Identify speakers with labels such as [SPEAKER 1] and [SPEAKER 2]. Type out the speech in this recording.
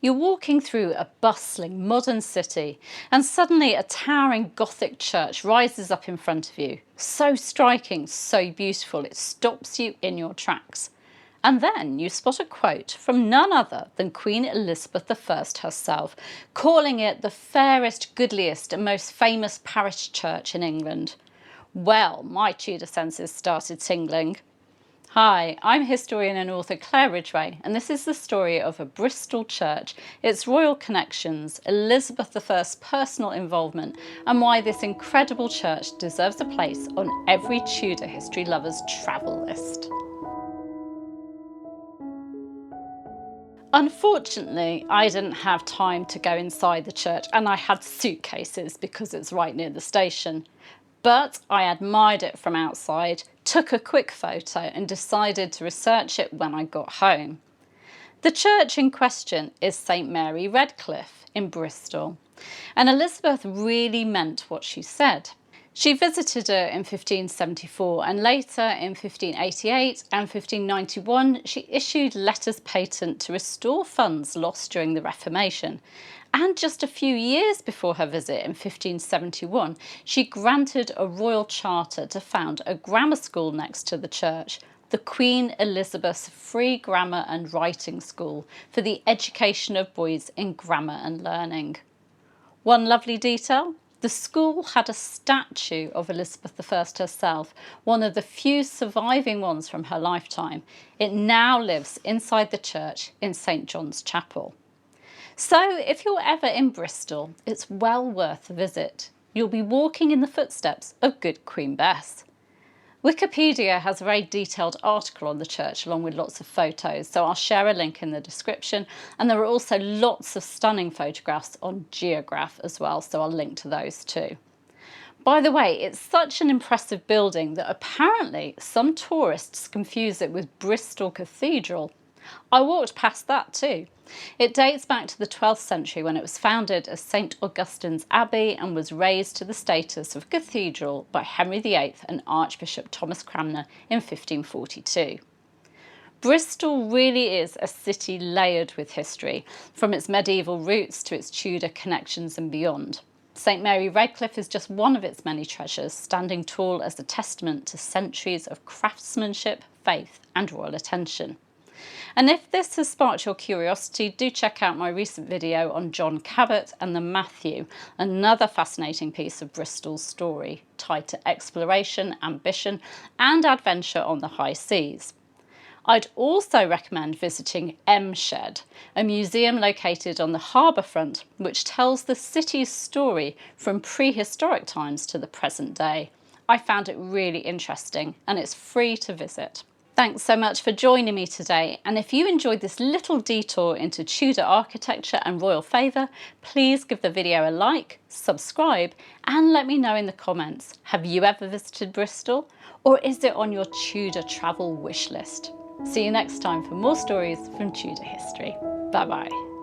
[SPEAKER 1] You're walking through a bustling modern city and suddenly a towering Gothic church rises up in front of you. So striking, so beautiful, it stops you in your tracks. And then you spot a quote from none other than Queen Elizabeth I herself, calling it the fairest, goodliest and most famous parish church in England. Well, my Tudor senses started tingling. Hi, I'm historian and author Claire Ridgway, and this is the story of a Bristol church, its royal connections, Elizabeth I's personal involvement, and why this incredible church deserves a place on every Tudor history lover's travel list. Unfortunately, I didn't have time to go inside the church, and I had suitcases because it's right near the station. But I admired it from outside, took a quick photo and decided to research it when I got home. The church in question is St Mary Redcliffe in Bristol, and Elizabeth really meant what she said. She visited her in 1574 and later in 1588 and 1591 she issued letters patent to restore funds lost during the Reformation. And just a few years before her visit in 1571, she granted a royal charter to found a grammar school next to the church, the Queen Elizabeth's Free Grammar and Writing School, for the education of boys in grammar and learning. One lovely detail: the school had a statue of Elizabeth I herself, one of the few surviving ones from her lifetime. It now lives inside the church in St John's Chapel. So if you're ever in Bristol, it's well worth a visit. You'll be walking in the footsteps of good Queen Bess. Wikipedia has a very detailed article on the church along with lots of photos, so I'll share a link in the description, and there are also lots of stunning photographs on Geograph as well, so I'll link to those too. By the way, it's such an impressive building that apparently some tourists confuse it with Bristol Cathedral. I walked past that too. It dates back to the 12th century when it was founded as St Augustine's Abbey and was raised to the status of cathedral by Henry VIII and Archbishop Thomas Cranmer in 1542. Bristol really is a city layered with history, from its medieval roots to its Tudor connections and beyond. St Mary Redcliffe is just one of its many treasures, standing tall as a testament to centuries of craftsmanship, faith and royal attention. And if this has sparked your curiosity, do check out my recent video on John Cabot and the Matthew, another fascinating piece of Bristol's story, tied to exploration, ambition and adventure on the high seas. I'd also recommend visiting M Shed, a museum located on the harbour front, which tells the city's story from prehistoric times to the present day. I found it really interesting and it's free to visit. Thanks so much for joining me today, and if you enjoyed this little detour into Tudor architecture and royal favour, please give the video a like, subscribe and let me know in the comments. Have you ever visited Bristol, or is it on your Tudor travel wish list? See you next time for more stories from Tudor history. Bye bye.